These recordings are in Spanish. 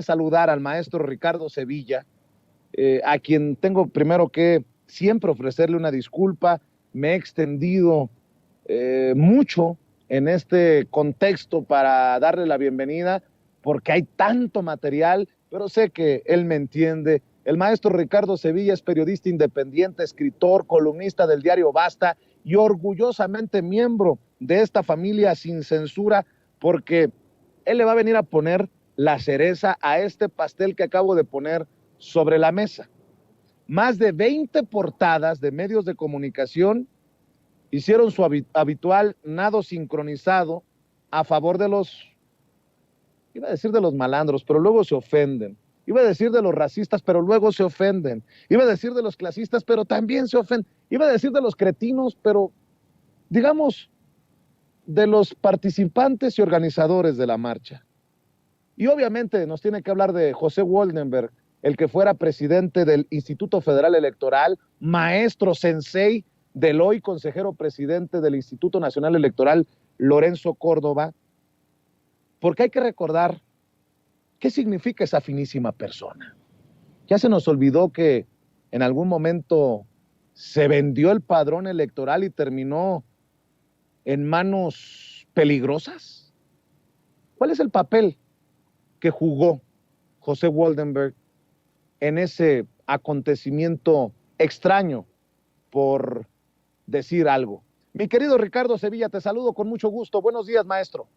saludar al maestro Ricardo Sevilla, a quien tengo primero que siempre ofrecerle una disculpa. Me he extendido mucho en este contexto para darle la bienvenida, porque hay tanto material, pero sé que él me entiende. El maestro Ricardo Sevilla es periodista independiente, escritor, columnista del diario Basta y orgullosamente miembro de esta familia sin censura, porque él le va a venir a poner la cereza a este pastel que acabo de poner sobre la mesa. Más de 20 portadas de medios de comunicación hicieron su habitual nado sincronizado a favor de los, iba a decir de los malandros, pero luego se ofenden. Iba a decir de los racistas, pero luego se ofenden. Iba a decir de los clasistas, pero también se ofenden. Iba a decir de los cretinos, pero digamos de los participantes y organizadores de la marcha. Y obviamente nos tiene que hablar de José Woldenberg, el que fuera presidente del Instituto Federal Electoral, maestro sensei del hoy consejero presidente del Instituto Nacional Electoral, Lorenzo Córdoba, porque hay que recordar qué significa esa finísima persona. Ya se nos olvidó que en algún momento se vendió el padrón electoral y terminó en manos peligrosas. ¿Cuál es el papel que jugó José Woldenberg en ese acontecimiento extraño, por decir algo? Mi querido Ricardo Sevilla, te saludo con mucho gusto. Buenos días, maestro.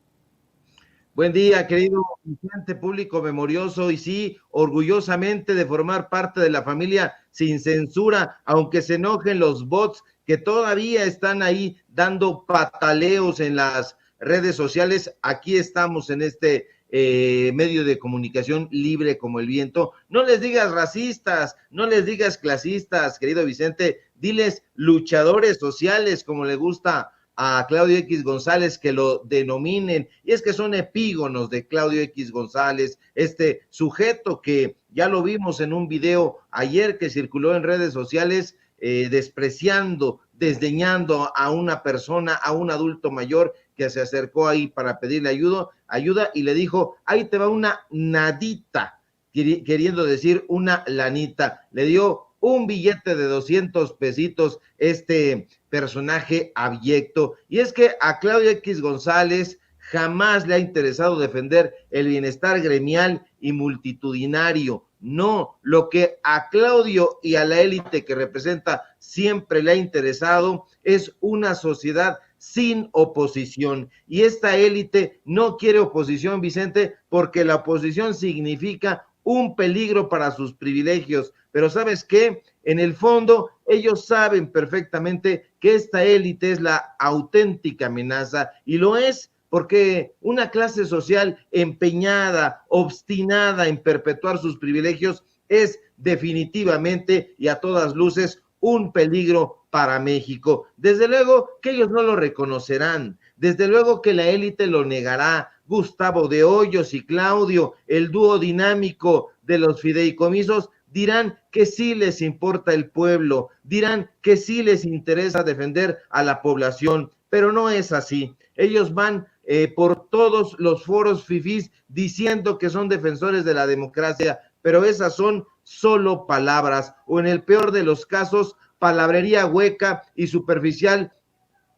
Buen día, querido Vicente, público memorioso, y sí, orgullosamente de formar parte de la familia sin censura, aunque se enojen los bots que todavía están ahí dando pataleos en las redes sociales. Aquí estamos en este medio de comunicación libre como el viento. No les digas racistas, no les digas clasistas, querido Vicente, diles luchadores sociales, como le gusta a Claudio X González que lo denominen, y es que son epígonos de Claudio X González, este sujeto que ya lo vimos en un video ayer que circuló en redes sociales, despreciando, desdeñando a una persona, a un adulto mayor que se acercó ahí para pedirle ayuda y le dijo, ahí te va una nadita, queriendo decir una lanita. Le dio un billete de 200 pesitos este personaje abyecto. Y es que a Claudio X González jamás le ha interesado defender el bienestar gremial y multitudinario. No, lo que a Claudio y a la élite que representa siempre le ha interesado es una sociedad sin oposición. Y esta élite no quiere oposición, Vicente, porque la oposición significa un peligro para sus privilegios. Pero ¿sabes qué? En el fondo, ellos saben perfectamente que esta élite es la auténtica amenaza, y lo es porque una clase social empeñada, obstinada en perpetuar sus privilegios es definitivamente y a todas luces un peligro para México. Desde luego que ellos no lo reconocerán, desde luego que la élite lo negará. Gustavo de Hoyos y Claudio, el dúo dinámico de los fideicomisos, dirán que sí les importa el pueblo, dirán que sí les interesa defender a la población, pero no es así. Ellos van por todos los foros fifís diciendo que son defensores de la democracia, pero esas son solo palabras, o en el peor de los casos, palabrería hueca y superficial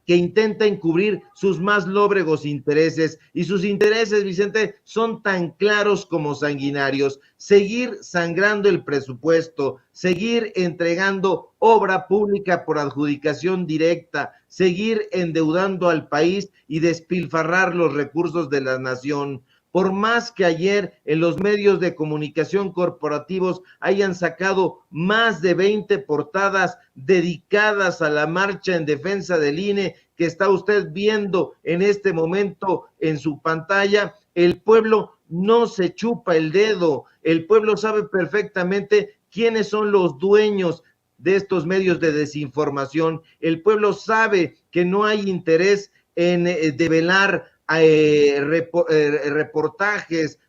que intenta encubrir sus más lóbregos intereses, y sus intereses, Vicente, son tan claros como sanguinarios: seguir sangrando el presupuesto, seguir entregando obra pública por adjudicación directa, seguir endeudando al país y despilfarrar los recursos de la nación. Por más que ayer en los medios de comunicación corporativos hayan sacado más de 20 portadas dedicadas a la marcha en defensa del INE que está usted viendo en este momento en su pantalla, el pueblo no se chupa el dedo. El pueblo sabe perfectamente quiénes son los dueños de estos medios de desinformación. El pueblo sabe que no hay interés en develar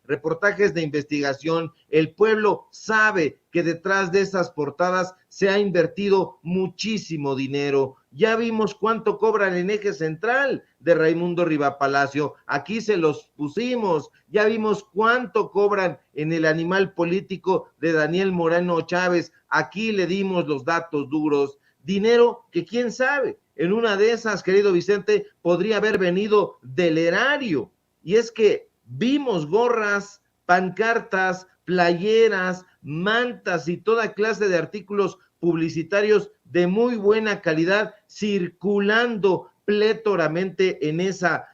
reportajes de investigación. El pueblo sabe que detrás de esas portadas se ha invertido muchísimo dinero. Ya vimos cuánto cobran en Eje Central de Raimundo Rivapalacio, aquí se los pusimos. Ya vimos cuánto cobran en el Animal Político de Daniel Moreno Chávez, aquí le dimos los datos duros. Dinero que quién sabe, en una de esas, querido Vicente, podría haber venido del erario. Y es que vimos gorras, pancartas, playeras, mantas y toda clase de artículos publicitarios de muy buena calidad circulando plétoramente en esa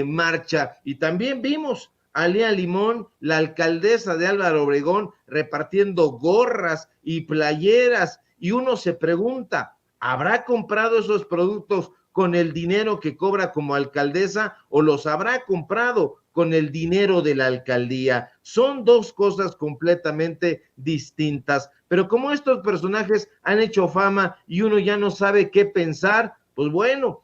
marcha. Y también vimos a Lía Limón, la alcaldesa de Álvaro Obregón, repartiendo gorras y playeras, y uno se pregunta, ¿habrá comprado esos productos con el dinero que cobra como alcaldesa o los habrá comprado con el dinero de la alcaldía? Son dos cosas completamente distintas, pero como estos personajes han hecho fama y uno ya no sabe qué pensar, pues bueno,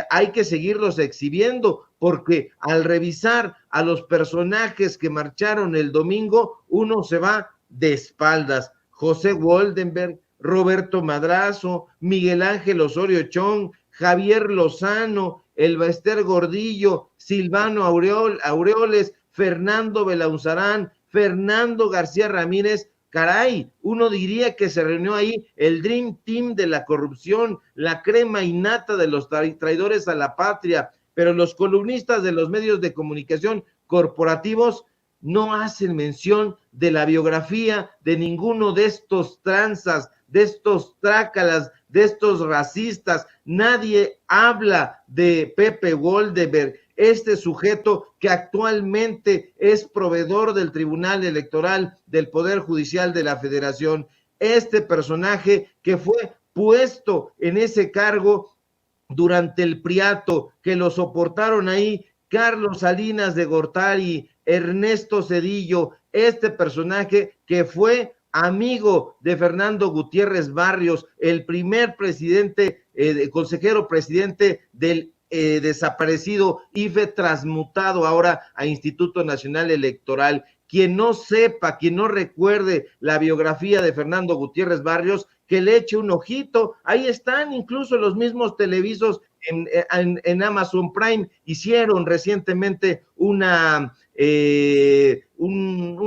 hay que seguirlos exhibiendo, porque al revisar a los personajes que marcharon el domingo, uno se va de espaldas. José Woldenberg, Roberto Madrazo, Miguel Ángel Osorio Chong, Javier Lozano, Elbester Gordillo, Silvano Aureoles, Fernando Belauzarán, Fernando García Ramírez. Caray, uno diría que se reunió ahí el Dream Team de la corrupción, la crema innata de los traidores a la patria, pero los columnistas de los medios de comunicación corporativos no hacen mención de la biografía de ninguno de estos tranzas, de estos trácalas, de estos racistas. Nadie habla de Pepe Woldenberg, este sujeto que actualmente es proveedor del Tribunal Electoral del Poder Judicial de la Federación, este personaje que fue puesto en ese cargo durante el priato, que lo soportaron ahí Carlos Salinas de Gortari, Ernesto Zedillo, este personaje que fue amigo de Fernando Gutiérrez Barrios, el primer presidente, consejero presidente del desaparecido IFE, transmutado ahora a Instituto Nacional Electoral. Quien no sepa, quien no recuerde la biografía de Fernando Gutiérrez Barrios, que le eche un ojito. Ahí están incluso los mismos televisos en Amazon Prime. Hicieron recientemente una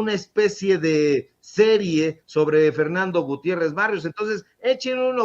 especie de serie sobre Fernando Gutiérrez Barrios. Entonces, échenle un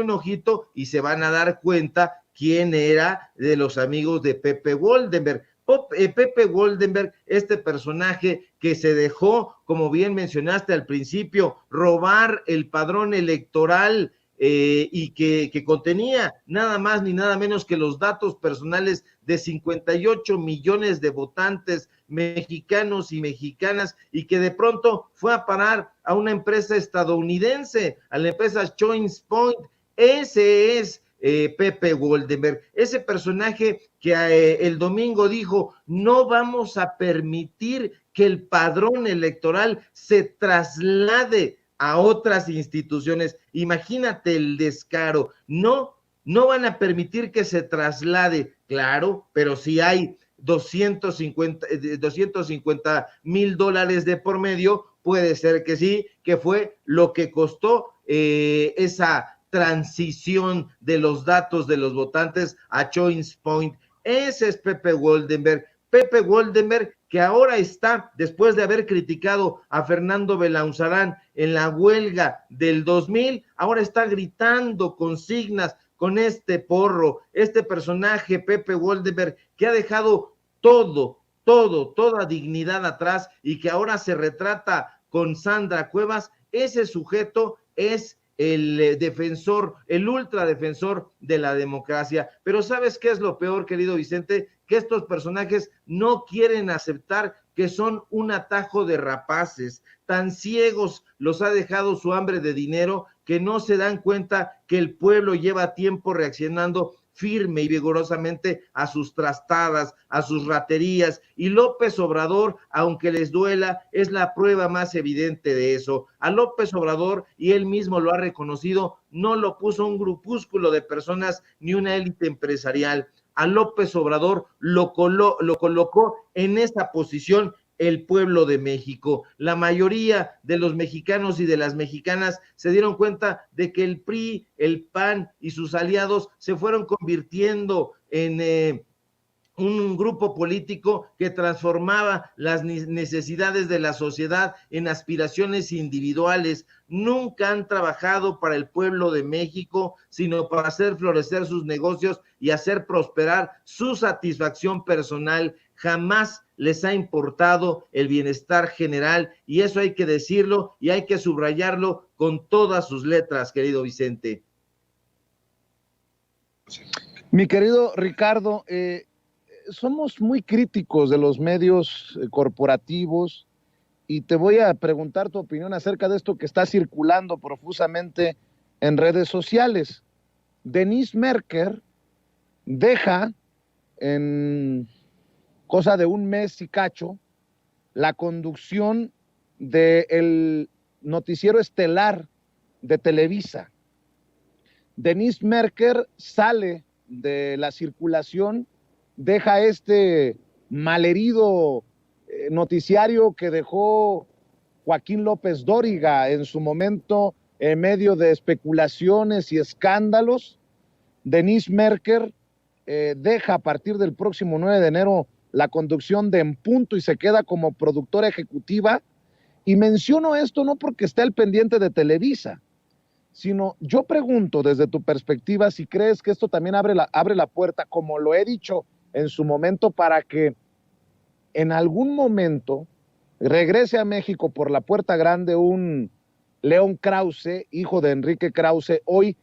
ojito y se van a dar cuenta quién era de los amigos de Pepe Woldenberg. Pepe Woldenberg, este personaje que se dejó, como bien mencionaste al principio, robar el padrón electoral y que contenía nada más ni nada menos que los datos personales de 58 millones de votantes mexicanos y mexicanas, y que de pronto fue a parar a una empresa estadounidense, a la empresa Choice Point. Ese es Pepe Woldenberg, ese personaje que el domingo dijo, no vamos a permitir que el padrón electoral se traslade a otras instituciones. Imagínate el descaro. No van a permitir que se traslade, claro, pero si hay $250,000 de por medio, puede ser que sí, que fue lo que costó esa transición de los datos de los votantes a Choice Point. Ese es Pepe Woldenberg. Pepe Woldenberg, que ahora está, después de haber criticado a Fernando Belauzarán en la huelga del 2000, ahora está gritando consignas con este porro, este personaje, Pepe Woldenberg, que ha dejado toda dignidad atrás y que ahora se retrata con Sandra Cuevas. Ese sujeto es el defensor, el ultradefensor de la democracia. Pero ¿sabes qué es lo peor, querido Vicente? Que estos personajes no quieren aceptar que son un atajo de rapaces. Tan ciegos los ha dejado su hambre de dinero que no se dan cuenta que el pueblo lleva tiempo reaccionando firme y vigorosamente a sus trastadas, a sus raterías, y López Obrador, aunque les duela, es la prueba más evidente de eso. A López Obrador, y él mismo lo ha reconocido, no lo puso un grupúsculo de personas ni una élite empresarial. A López Obrador lo colocó en esa posición el pueblo de México. La mayoría de los mexicanos y de las mexicanas se dieron cuenta de que el PRI, el PAN y sus aliados se fueron convirtiendo en un grupo político que transformaba las necesidades de la sociedad en aspiraciones individuales. Nunca han trabajado para el pueblo de México, sino para hacer florecer sus negocios y hacer prosperar su satisfacción personal. Jamás les ha importado el bienestar general, y eso hay que decirlo y hay que subrayarlo con todas sus letras, querido Vicente. Mi querido Ricardo, somos muy críticos de los medios corporativos, y te voy a preguntar tu opinión acerca de esto que está circulando profusamente en redes sociales. Denise Merker deja en cosa de un mes y cacho la conducción del noticiero estelar de Televisa. Denise Merker sale de la circulación, deja este malherido noticiario que dejó Joaquín López Dóriga en su momento, en medio de especulaciones y escándalos. Denise Merker deja a partir del próximo 9 de enero la conducción de En Punto y se queda como productora ejecutiva. Y menciono esto no porque esté al pendiente de Televisa, sino yo pregunto desde tu perspectiva si crees que esto también abre la puerta, como lo he dicho en su momento, para que en algún momento regrese a México por la puerta grande un León Krause, hijo de Enrique Krause, hoy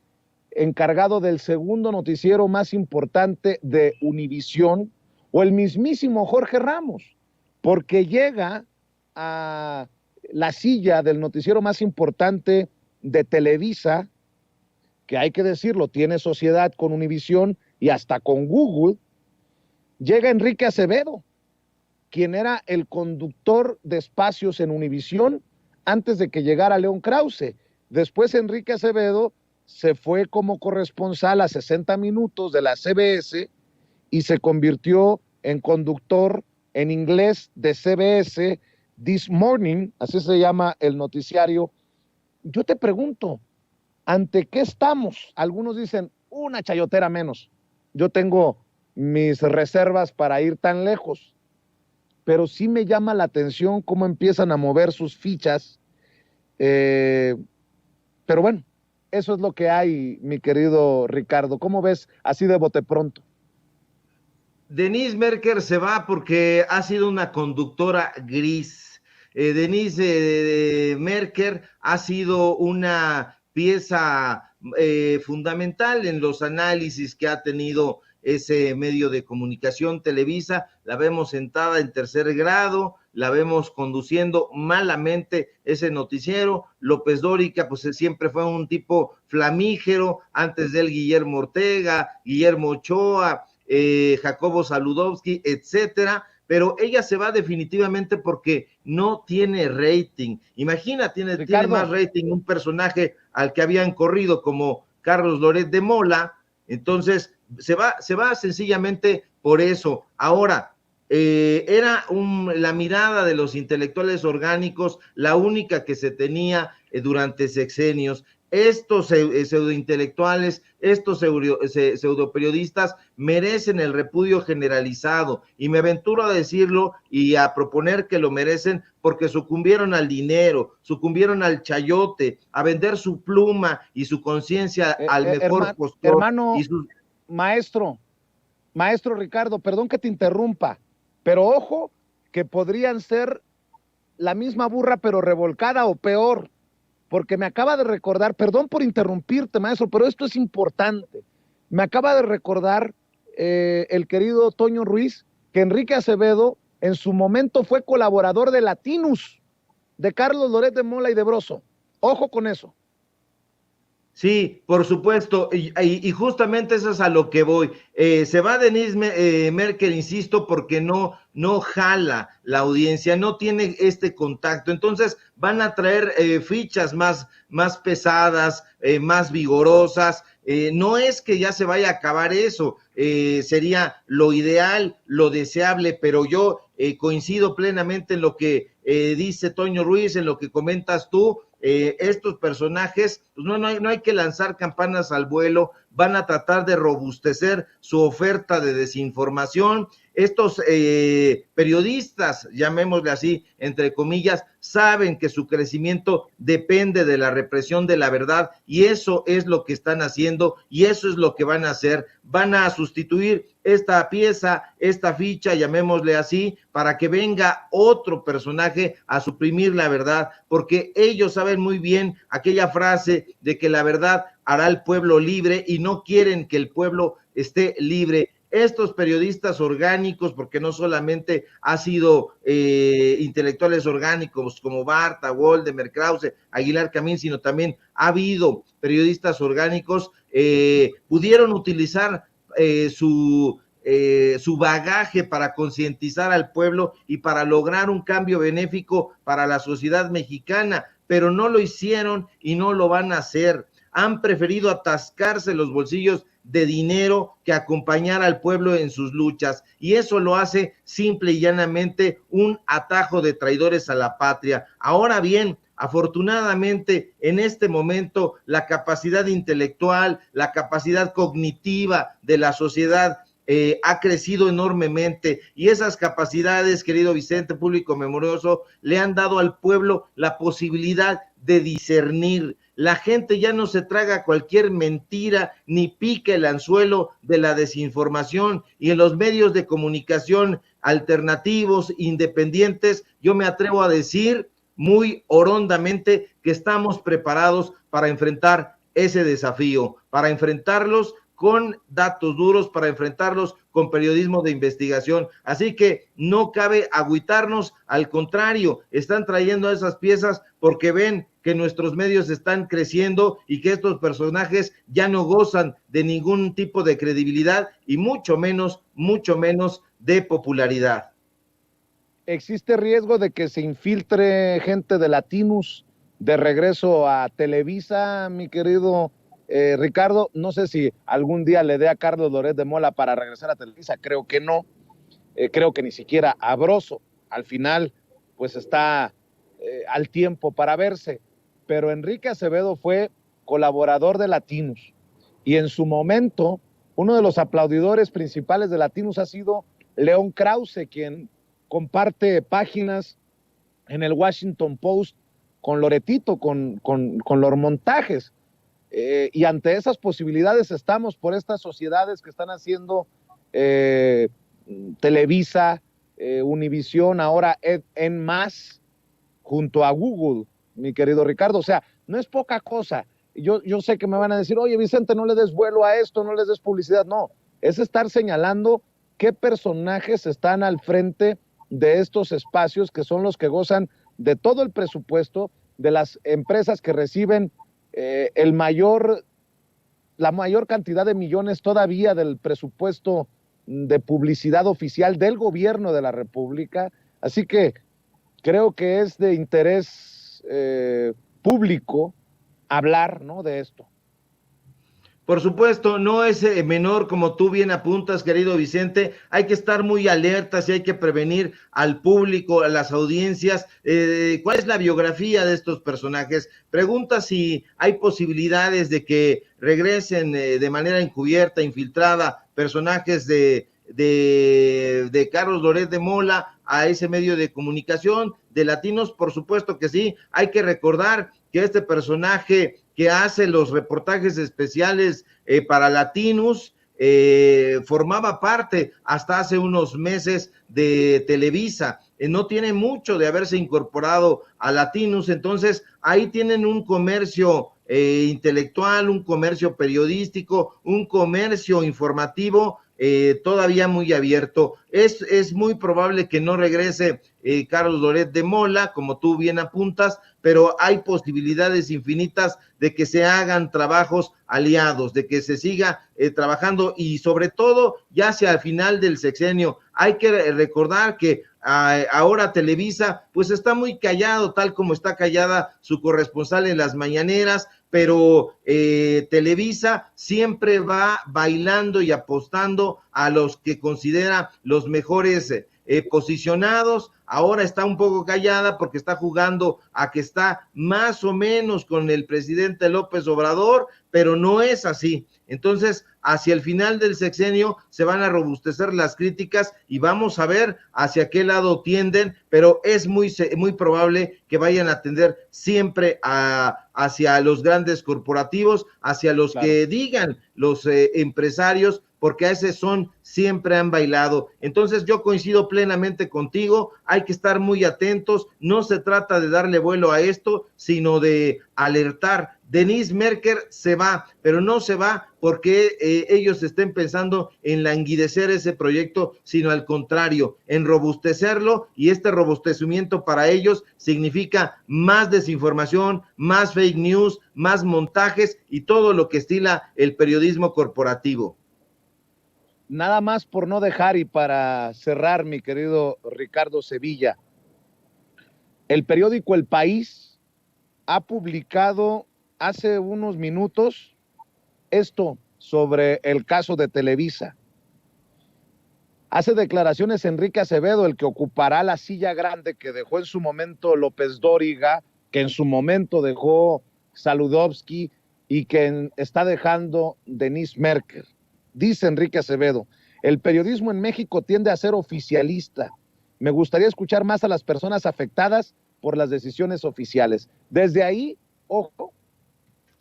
encargado del segundo noticiero más importante de Univisión, o el mismísimo Jorge Ramos, porque llega a la silla del noticiero más importante de Televisa, que hay que decirlo, tiene sociedad con Univisión y hasta con Google. Llega Enrique Acevedo, quien era el conductor de espacios en Univisión antes de que llegara León Krause. Después Enrique Acevedo se fue como corresponsal a 60 Minutos de la CBS y se convirtió en conductor en inglés de CBS This Morning, así se llama el noticiario. Yo te pregunto, ¿ante qué estamos? Algunos dicen, una chayotera menos. Yo tengo mis reservas para ir tan lejos, pero sí me llama la atención cómo empiezan a mover sus fichas. Pero bueno, eso es lo que hay, mi querido Ricardo. ¿Cómo ves así de bote pronto? Denise Merker se va porque ha sido una conductora gris. Denise Merker ha sido una pieza fundamental en los análisis que ha tenido ese medio de comunicación Televisa. La vemos sentada en tercer grado, la vemos conduciendo malamente ese noticiero. López Dóriga, pues siempre fue un tipo flamígero, antes de él Guillermo Ortega, Guillermo Ochoa, Jacobo Saludowski, etcétera, pero ella se va definitivamente porque no tiene rating. Imagina, tiene más rating un personaje al que habían corrido como Carlos Loret de Mola. Entonces se va sencillamente por eso. Ahora, era la mirada de los intelectuales orgánicos la única que se tenía durante sexenios. Estos pseudointelectuales, estos pseudoperiodistas merecen el repudio generalizado, y me aventuro a decirlo y a proponer que lo merecen porque sucumbieron al dinero, sucumbieron al chayote, a vender su pluma y su conciencia al mejor postor. Hermano, maestro Ricardo, perdón que te interrumpa, pero ojo que podrían ser la misma burra pero revolcada o peor, porque me acaba de recordar, perdón por interrumpirte, maestro, pero esto es importante. Me acaba de recordar el querido Toño Ruiz, que Enrique Acevedo en su momento fue colaborador de Latinus, de Carlos Loret de Mola y de Broso. Ojo con eso. Sí, por supuesto, y justamente eso es a lo que voy. Se va Denise Merker, insisto, porque no jala la audiencia, no tiene este contacto. Entonces van a traer fichas más pesadas, más vigorosas. No es que ya se vaya a acabar eso, sería lo ideal, lo deseable, pero yo coincido plenamente en lo que dice Toño Ruiz, en lo que comentas tú. Estos personajes, pues no hay que lanzar campanas al vuelo, van a tratar de robustecer su oferta de desinformación. Estos periodistas, llamémosle así, entre comillas, saben que su crecimiento depende de la represión de la verdad, y eso es lo que están haciendo, y eso es lo que van a hacer. Van a sustituir esta pieza, esta ficha, llamémosle así, para que venga otro personaje a suprimir la verdad, porque ellos saben muy bien aquella frase de que la verdad hará al pueblo libre, y no quieren que el pueblo esté libre. Estos periodistas orgánicos, porque no solamente ha sido intelectuales orgánicos como Barta, Waldemar, Krause, Aguilar Camín, sino también ha habido periodistas orgánicos, pudieron utilizar su bagaje para concientizar al pueblo y para lograr un cambio benéfico para la sociedad mexicana, pero no lo hicieron y no lo van a hacer. Han preferido atascarse los bolsillos de dinero que acompañar al pueblo en sus luchas, y eso lo hace simple y llanamente un atajo de traidores a la patria. Ahora bien, afortunadamente en este momento la capacidad intelectual, la capacidad cognitiva de la sociedad ha crecido enormemente, y esas capacidades, querido Vicente, público memorioso, le han dado al pueblo la posibilidad de discernir. La gente ya no se traga cualquier mentira ni pica el anzuelo de la desinformación, y en los medios de comunicación alternativos, independientes, yo me atrevo a decir muy orondamente que estamos preparados para enfrentar ese desafío, para enfrentarlos con datos duros, para enfrentarlos con periodismo de investigación. Así que no cabe agüitarnos, al contrario, están trayendo esas piezas porque ven que nuestros medios están creciendo y que estos personajes ya no gozan de ningún tipo de credibilidad y mucho menos de popularidad. ¿Existe riesgo de que se infiltre gente de Latinus de regreso a Televisa, mi querido Ricardo? No sé si algún día le dé a Carlos Loret de Mola para regresar a Televisa, creo que no, creo que ni siquiera a Broso. Al final, pues está al tiempo para verse, pero Enrique Acevedo fue colaborador de Latinus, y en su momento, uno de los aplaudidores principales de Latinus ha sido León Krause, quien comparte páginas en el Washington Post con Loretito, con los montajes. Y ante esas posibilidades estamos, por estas sociedades que están haciendo Televisa, Univisión, ahora en más, junto a Google, mi querido Ricardo. O sea, no es poca cosa. Yo sé que me van a decir, oye, Vicente, no le des vuelo a esto, no les des publicidad. No, es estar señalando qué personajes están al frente de estos espacios, que son los que gozan de todo el presupuesto, de las empresas que reciben la mayor cantidad de millones todavía del presupuesto de publicidad oficial del gobierno de la República. Así que creo que es de interés público hablar, ¿no?, de esto. Por supuesto, no es menor, como tú bien apuntas, querido Vicente. Hay que estar muy alertas y hay que prevenir al público, a las audiencias. ¿Cuál es la biografía de estos personajes? Pregunta si hay posibilidades de que regresen de manera encubierta, infiltrada, personajes de Carlos Loret de Mola a ese medio de comunicación de Latinos. Por supuesto que sí. Hay que recordar que este personaje que hace los reportajes especiales para Latinos formaba parte hasta hace unos meses de Televisa. No tiene mucho de haberse incorporado a Latinos. Entonces ahí tienen un comercio intelectual, un comercio periodístico, un comercio informativo todavía muy abierto. Es muy probable que no regrese Carlos Loret de Mola, como tú bien apuntas, pero hay posibilidades infinitas de que se hagan trabajos aliados, de que se siga trabajando, y sobre todo ya hacia el final del sexenio. Hay que recordar que ahora Televisa pues está muy callado, tal como está callada su corresponsal en las mañaneras, pero Televisa siempre va bailando y apostando a los que considera los mejores posicionados. Ahora está un poco callada porque está jugando a que está más o menos con el presidente López Obrador, pero no es así. Entonces, hacia el final del sexenio se van a robustecer las críticas y vamos a ver hacia qué lado tienden, pero es muy probable que vayan a tender siempre hacia los grandes corporativos, hacia los que digan los empresarios, porque a ese son siempre han bailado. Entonces yo coincido plenamente contigo, hay que estar muy atentos, no se trata de darle vuelo a esto, sino de alertar. Denise Merker se va, pero no se va porque ellos estén pensando en languidecer ese proyecto, sino al contrario, en robustecerlo, y este robustecimiento para ellos significa más desinformación, más fake news, más montajes y todo lo que estila el periodismo corporativo. Nada más por no dejar y para cerrar, mi querido Ricardo Sevilla, el periódico El País ha publicado hace unos minutos esto sobre el caso de Televisa. Hace declaraciones Enrique Acevedo, el que ocupará la silla grande que dejó en su momento López Dóriga, que en su momento dejó Saludowski y que está dejando Denise Merker. Dice Enrique Acevedo, el periodismo en México tiende a ser oficialista. Me gustaría escuchar más a las personas afectadas por las decisiones oficiales. Desde ahí, ojo,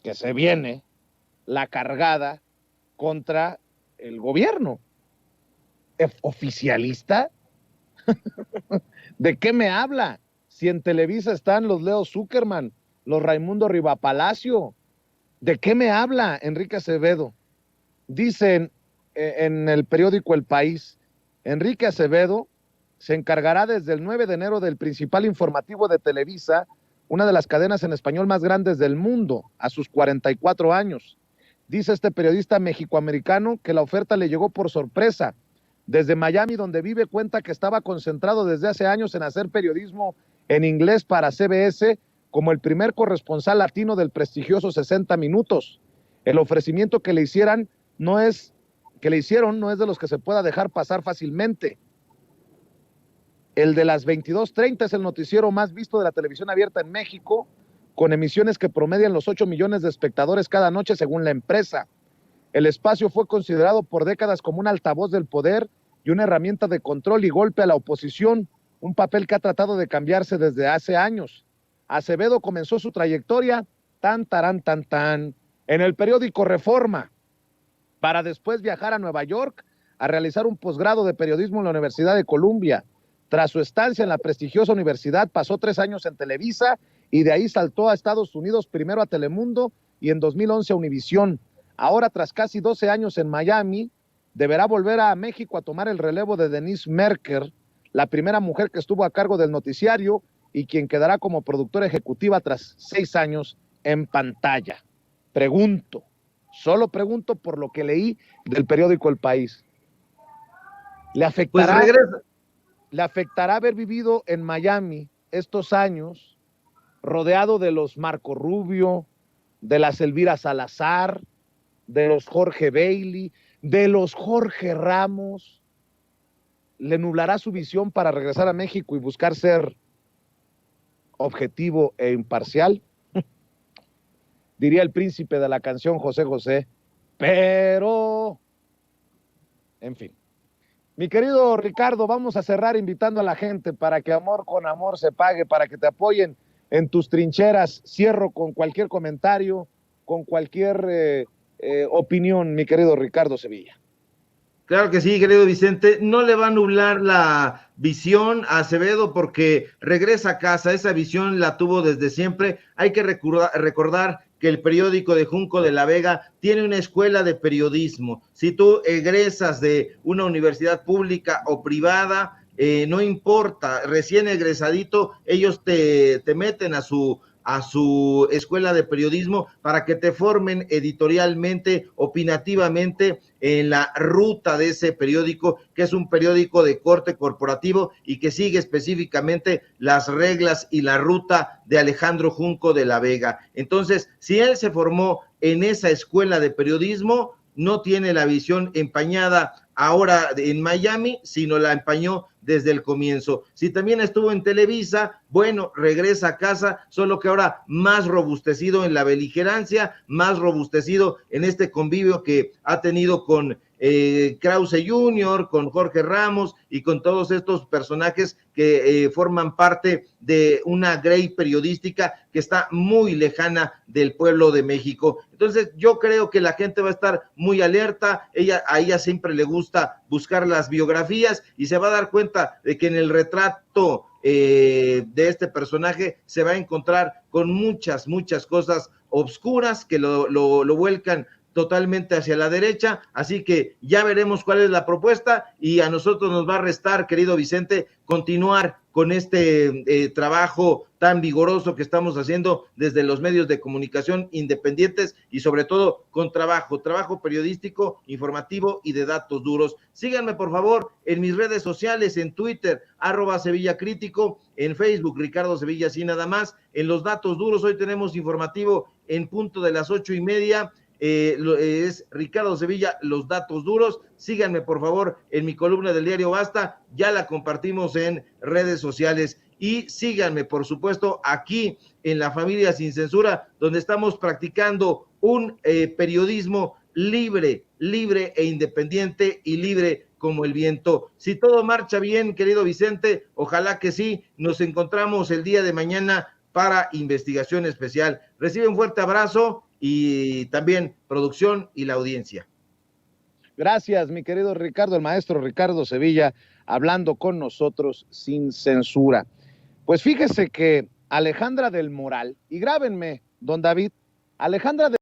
que se viene la cargada contra el gobierno. ¿Oficialista? ¿De qué me habla? Si en Televisa están los Leo Zuckerman, los Raimundo Rivapalacio. ¿De qué me habla Enrique Acevedo? Dicen en el periódico El País, Enrique Acevedo se encargará desde el 9 de enero del principal informativo de Televisa, una de las cadenas en español más grandes del mundo, a sus 44 años. Dice este periodista mexicoamericano que la oferta le llegó por sorpresa. Desde Miami, donde vive, cuenta que estaba concentrado desde hace años en hacer periodismo en inglés para CBS como el primer corresponsal latino del prestigioso 60 Minutos. El ofrecimiento que le hicieron no es de los que se pueda dejar pasar fácilmente. El de las 22:30 es el noticiero más visto de la televisión abierta en México, con emisiones que promedian los 8 millones de espectadores cada noche según la empresa. El espacio fue considerado por décadas como un altavoz del poder y una herramienta de control y golpe a la oposición, un papel que ha tratado de cambiarse desde hace años. Acevedo comenzó su trayectoria en el periódico Reforma, para después viajar a Nueva York a realizar un posgrado de periodismo en la Universidad de Columbia. Tras su estancia en la prestigiosa universidad, pasó 3 años en Televisa y de ahí saltó a Estados Unidos, primero a Telemundo y en 2011 a Univisión. Ahora, tras casi 12 años en Miami, deberá volver a México a tomar el relevo de Denise Merker, la primera mujer que estuvo a cargo del noticiario y quien quedará como productora ejecutiva tras 6 años en pantalla. Solo pregunto por lo que leí del periódico El País. ¿Le afectará haber vivido en Miami estos años, rodeado de los Marco Rubio, de las Elvira Salazar, de los Jorge Bailey, de los Jorge Ramos? ¿Le nublará su visión para regresar a México y buscar ser objetivo e imparcial? Diría el príncipe de la canción José José, pero, en fin. Mi querido Ricardo, vamos a cerrar invitando a la gente para que amor con amor se pague, para que te apoyen en tus trincheras. Cierro con cualquier comentario, con cualquier opinión, mi querido Ricardo Sevilla. Claro que sí, querido Vicente, no le va a nublar la visión a Acevedo porque regresa a casa, esa visión la tuvo desde siempre. Hay que recordar que el periódico de Junco de la Vega tiene una escuela de periodismo. Si tú egresas de una universidad pública o privada, no importa, recién egresadito, ellos te meten a su escuela de periodismo para que te formen editorialmente, opinativamente en la ruta de ese periódico, que es un periódico de corte corporativo y que sigue específicamente las reglas y la ruta de Alejandro Junco de la Vega. Entonces, si él se formó en esa escuela de periodismo, no tiene la visión empañada ahora en Miami, sino la empañó desde el comienzo. Si también estuvo en Televisa, bueno, regresa a casa, solo que ahora más robustecido en la beligerancia, más robustecido en este convivio que ha tenido con Krause Jr., con Jorge Ramos y con todos estos personajes que forman parte de una grey periodística que está muy lejana del pueblo de México. Entonces yo creo que la gente va a estar muy alerta, a ella siempre le gusta buscar las biografías y se va a dar cuenta de que en el retrato de este personaje se va a encontrar con muchas cosas obscuras que lo vuelcan totalmente hacia la derecha, así que ya veremos cuál es la propuesta y a nosotros nos va a restar, querido Vicente, continuar con este trabajo tan vigoroso que estamos haciendo desde los medios de comunicación independientes y sobre todo con trabajo periodístico, informativo y de datos duros. Síganme por favor en mis redes sociales, en Twitter, @SevillaCrítico, en Facebook, Ricardo Sevilla, así nada más. En los datos duros, hoy tenemos informativo en punto de las 8:30, es Ricardo Sevilla, los datos duros. Síganme por favor en mi columna del diario Basta, ya la compartimos en redes sociales, y síganme por supuesto aquí en La Familia Sin Censura, donde estamos practicando un periodismo libre e independiente y libre como el viento. Si todo marcha bien, querido Vicente, ojalá que sí, nos encontramos el día de mañana para Investigación Especial. Recibe un fuerte abrazo y también producción y la audiencia. Gracias, mi querido Ricardo, el maestro Ricardo Sevilla, hablando con nosotros sin censura. Pues fíjese que Alejandra del Moral, y grábenme, don David, Alejandra del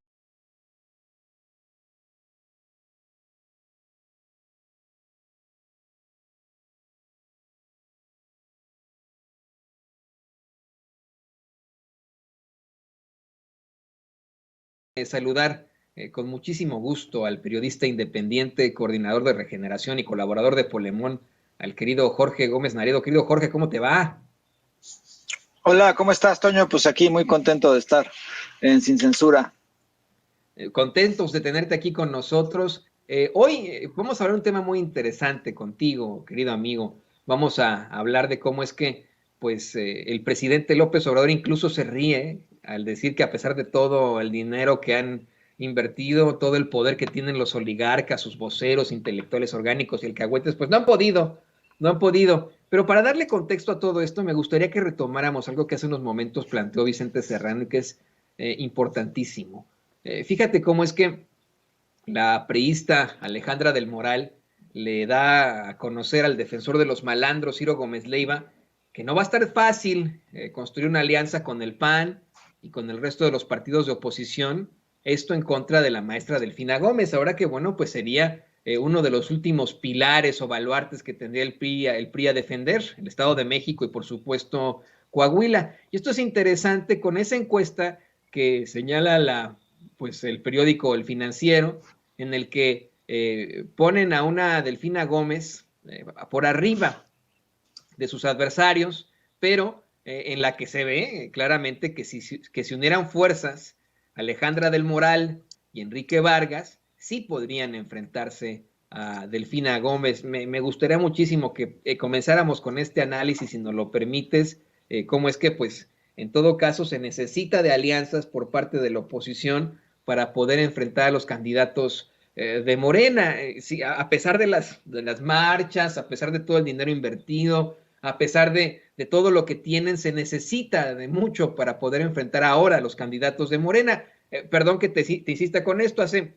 saludar con muchísimo gusto al periodista independiente, coordinador de Regeneración y colaborador de Polemón, al querido Jorge Gómez Naredo. Querido Jorge, ¿cómo te va? Hola, ¿cómo estás, Toño? Pues aquí muy contento de estar en Sin Censura. Contentos de tenerte aquí con nosotros. Hoy vamos a hablar de un tema muy interesante contigo, querido amigo. Vamos a hablar de cómo es que pues, el presidente López Obrador incluso se ríe al decir que a pesar de todo el dinero que han invertido, todo el poder que tienen los oligarcas, sus voceros, intelectuales orgánicos y alcahuetes, pues no han podido. Pero para darle contexto a todo esto, me gustaría que retomáramos algo que hace unos momentos planteó Vicente Serrano y que es importantísimo. Fíjate cómo es que la priista Alejandra del Moral le da a conocer al defensor de los malandros, Ciro Gómez Leiva, que no va a estar fácil construir una alianza con el PAN y con el resto de los partidos de oposición, esto en contra de la maestra Delfina Gómez, ahora que bueno, pues sería uno de los últimos pilares o baluartes que tendría el PRI a defender, el Estado de México y por supuesto Coahuila. Y esto es interesante con esa encuesta que señala pues el periódico El Financiero, en el que ponen a una Delfina Gómez por arriba de sus adversarios, pero en la que se ve claramente que si unieran fuerzas Alejandra del Moral y Enrique Vargas, sí podrían enfrentarse a Delfina Gómez. Me gustaría muchísimo que comenzáramos con este análisis, si nos lo permites, cómo es que pues en todo caso se necesita de alianzas por parte de la oposición para poder enfrentar a los candidatos de Morena, sí, a pesar de las marchas, a pesar de todo el dinero invertido, a pesar de todo lo que tienen, se necesita de mucho para poder enfrentar ahora a los candidatos de Morena. Perdón que te insista con esto, hace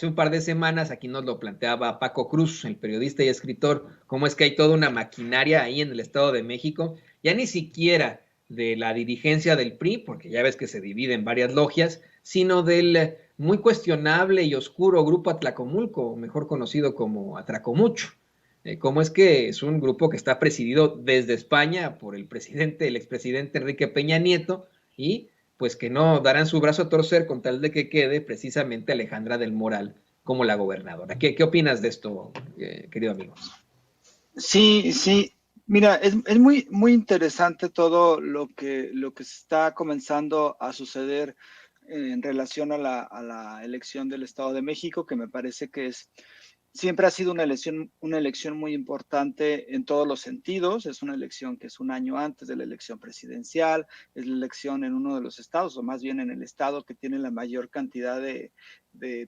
un par de semanas aquí nos lo planteaba Paco Cruz, el periodista y escritor, cómo es que hay toda una maquinaria ahí en el Estado de México, ya ni siquiera de la dirigencia del PRI, porque ya ves que se divide en varias logias, sino del muy cuestionable y oscuro Grupo Atlacomulco, mejor conocido como Atracomucho. Cómo es que es un grupo que está presidido desde España por el expresidente Enrique Peña Nieto, y pues que no darán su brazo a torcer con tal de que quede precisamente Alejandra del Moral como la gobernadora. ¿Qué opinas de esto, querido amigo? Sí, mira, es muy interesante todo lo que está comenzando a suceder en relación a la elección del Estado de México, que me parece que es siempre ha sido una elección muy importante en todos los sentidos. Es una elección que es un año antes de la elección presidencial, es la elección en uno de los estados, o más bien en el estado que tiene la mayor cantidad de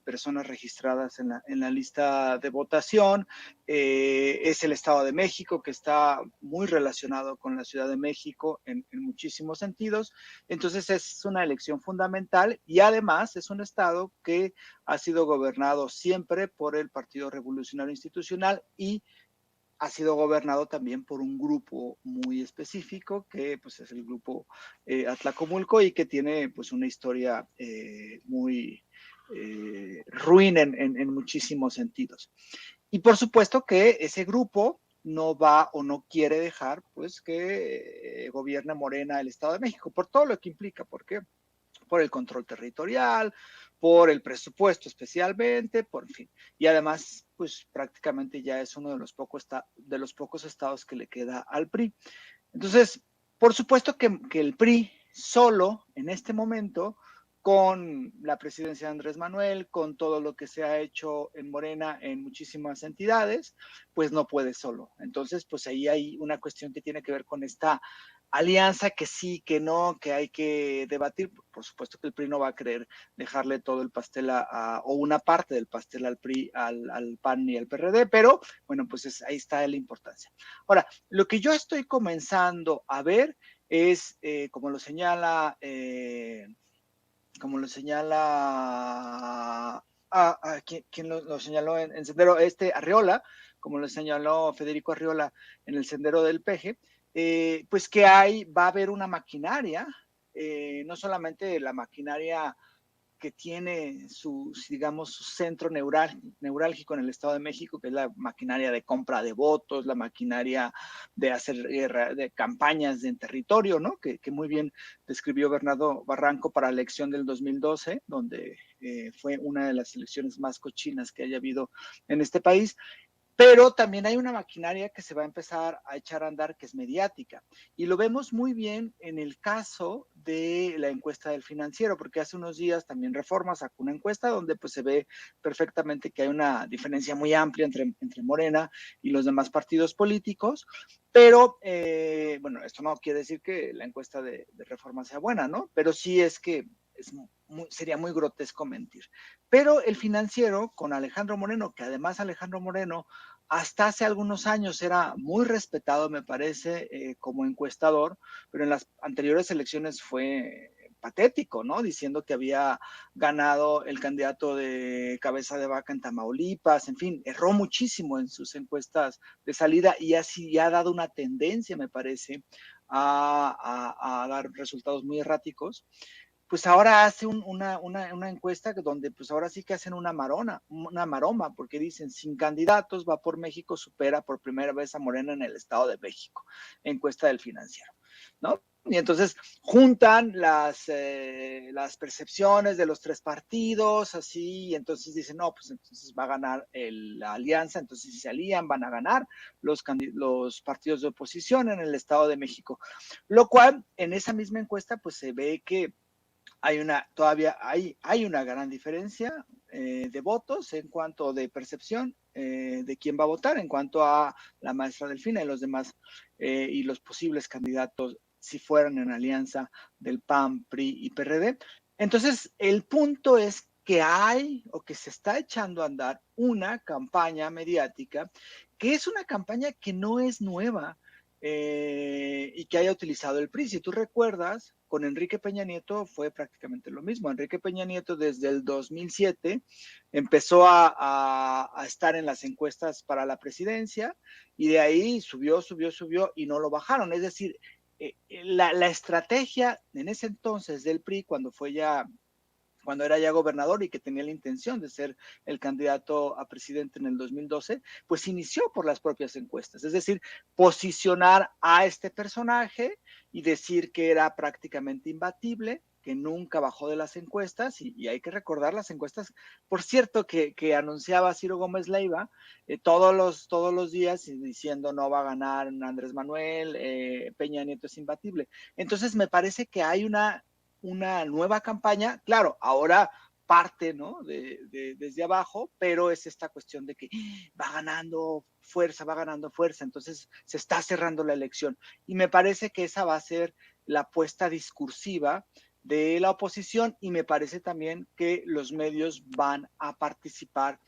personas registradas en la lista de votación. Es el Estado de México, que está muy relacionado con la Ciudad de México en muchísimos sentidos. Entonces es una elección fundamental y además es un estado que ha sido gobernado siempre por el Partido Revolucionario Institucional y ha sido gobernado también por un grupo muy específico que pues es el grupo Atlacomulco y que tiene pues una historia muy ruin en muchísimos sentidos. Y por supuesto que ese grupo no va o no quiere dejar pues que gobierne Morena el Estado de México, por todo lo que implica, porque por el control territorial, por el presupuesto especialmente, por fin. Y además, pues prácticamente ya es uno de los pocos estados que le queda al PRI. Entonces, por supuesto que el PRI solo en este momento, con la presidencia de Andrés Manuel, con todo lo que se ha hecho en Morena en muchísimas entidades, pues no puede solo. Entonces, pues ahí hay una cuestión que tiene que ver con esta alianza que sí, que no, que hay que debatir. Por supuesto que el PRI no va a querer dejarle todo el pastel o una parte del pastel al PRI, al PAN y al PRD, pero bueno, pues ahí está la importancia. Ahora, lo que yo estoy comenzando a ver es, como lo señala ¿quién lo señaló en Sendero? Arriola, como lo señaló Federico Arriola en el Sendero del Peje, pues que va a haber una maquinaria, no solamente la maquinaria que tiene digamos, su centro neurálgico en el Estado de México, que es la maquinaria de compra de votos, la maquinaria de hacer de campañas en territorio, ¿no? Que muy bien describió Bernardo Barranco para la elección del 2012, donde fue una de las elecciones más cochinas que haya habido en este país. Pero también hay una maquinaria que se va a empezar a echar a andar que es mediática. Y lo vemos muy bien en el caso de la encuesta del Financiero, porque hace unos días también Reforma sacó una encuesta donde pues se ve perfectamente que hay una diferencia muy amplia entre Morena y los demás partidos políticos. Pero, bueno, esto no quiere decir que la encuesta de Reforma sea buena, ¿no? Pero sí es que sería muy grotesco mentir. Pero el Financiero con Alejandro Moreno, que además Alejandro Moreno hasta hace algunos años era muy respetado, me parece, como encuestador, pero en las anteriores elecciones fue patético, ¿no? Diciendo que había ganado el candidato de cabeza de vaca en Tamaulipas, en fin, erró muchísimo en sus encuestas de salida y así ha dado una tendencia, me parece, a dar resultados muy erráticos. Pues ahora hace una encuesta donde pues ahora sí que hacen una maroma, porque dicen, sin candidatos, va por México, supera por primera vez a Morena en el Estado de México, encuesta del Financiero, ¿no? Y entonces juntan las percepciones de los tres partidos, así, y entonces dicen, no, pues entonces va a ganar la alianza, entonces si se alían van a ganar los partidos de oposición en el Estado de México, lo cual en esa misma encuesta pues se ve que todavía hay una gran diferencia de votos en cuanto de percepción de quién va a votar, en cuanto a la maestra Delfina y los demás y los posibles candidatos si fueran en alianza del PAN, PRI y PRD. Entonces, el punto es que hay o que se está echando a andar una campaña mediática que es una campaña que no es nueva, y que haya utilizado el PRI. Si tú recuerdas, con Enrique Peña Nieto fue prácticamente lo mismo. Enrique Peña Nieto desde el 2007 empezó a estar en las encuestas para la presidencia y de ahí subió y no lo bajaron. Es decir, la estrategia en ese entonces del PRI, cuando era ya gobernador y que tenía la intención de ser el candidato a presidente en el 2012, pues inició por las propias encuestas, es decir, posicionar a este personaje y decir que era prácticamente imbatible, que nunca bajó de las encuestas, y hay que recordar las encuestas, por cierto, que anunciaba Ciro Gómez Leiva todos los días diciendo no va a ganar Andrés Manuel, Peña Nieto es imbatible. Entonces me parece que hay una nueva campaña, claro, ahora parte, ¿no? Desde abajo, pero es esta cuestión de que va ganando fuerza, entonces se está cerrando la elección. Y me parece que esa va a ser la apuesta discursiva de la oposición, y me parece también que los medios van a participar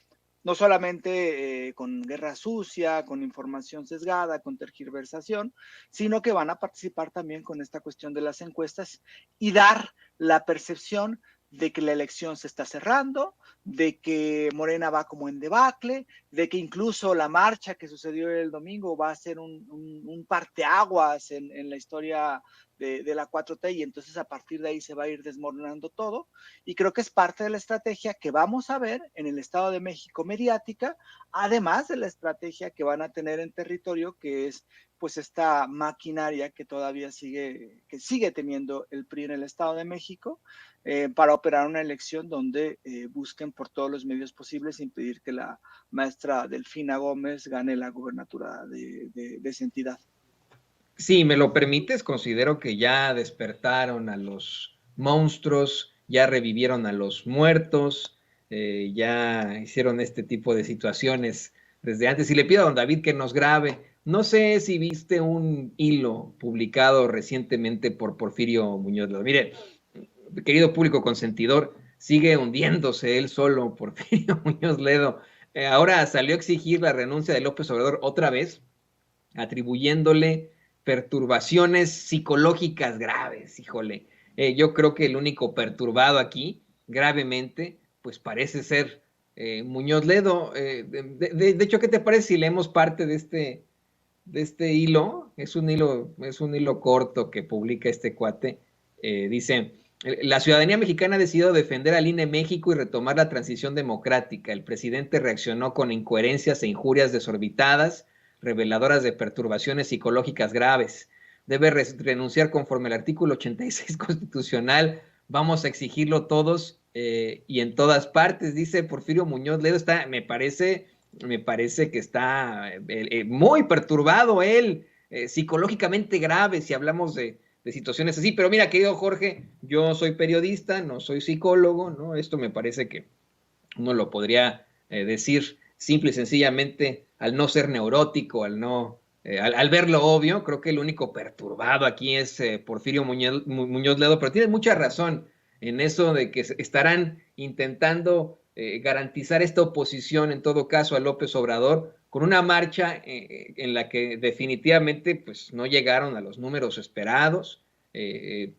no solamente con guerra sucia, con información sesgada, con tergiversación, sino que van a participar también con esta cuestión de las encuestas y dar la percepción de que la elección se está cerrando, de que Morena va como en debacle, de que incluso la marcha que sucedió el domingo va a ser un parteaguas en la historia de la 4T, y entonces a partir de ahí se va a ir desmoronando todo. Y creo que es parte de la estrategia que vamos a ver en el Estado de México mediática, además de la estrategia que van a tener en territorio, que es pues esta maquinaria que todavía sigue teniendo el PRI en el Estado de México, para operar una elección donde busquen por todos los medios posibles impedir que la maestra Delfina Gómez gane la gubernatura de esa entidad. Si me lo permites, considero que ya despertaron a los monstruos, ya revivieron a los muertos, ya hicieron este tipo de situaciones desde antes. Y le pido a don David que nos grabe. No sé si viste un hilo publicado recientemente por Porfirio Muñoz Ledo. Mire, querido público consentidor, sigue hundiéndose él solo, Porfirio Muñoz Ledo. Ahora salió a exigir la renuncia de López Obrador otra vez, atribuyéndole perturbaciones psicológicas graves, híjole. Yo creo que el único perturbado aquí, gravemente, pues parece ser Muñoz Ledo. De hecho, ¿qué te parece si leemos parte de este hilo? Es un hilo corto que publica este cuate. Dice: la ciudadanía mexicana ha decidido defender al INE México y retomar la transición democrática. El presidente reaccionó con incoherencias e injurias desorbitadas, reveladoras de perturbaciones psicológicas graves. Debe renunciar conforme al artículo 86 constitucional. Vamos a exigirlo todos y en todas partes, dice Porfirio Muñoz Ledo. Me parece que está muy perturbado él, psicológicamente grave, si hablamos de situaciones así. Pero mira, querido Jorge, yo soy periodista, no soy psicólogo, ¿no? Esto me parece que uno lo podría decir simple y sencillamente al no ser neurótico, al ver lo obvio. Creo que el único perturbado aquí es Porfirio Muñoz Ledo, pero tiene mucha razón en eso de que estarán intentando garantizar esta oposición, en todo caso, a López Obrador, con una marcha en la que definitivamente pues, no llegaron a los números esperados, en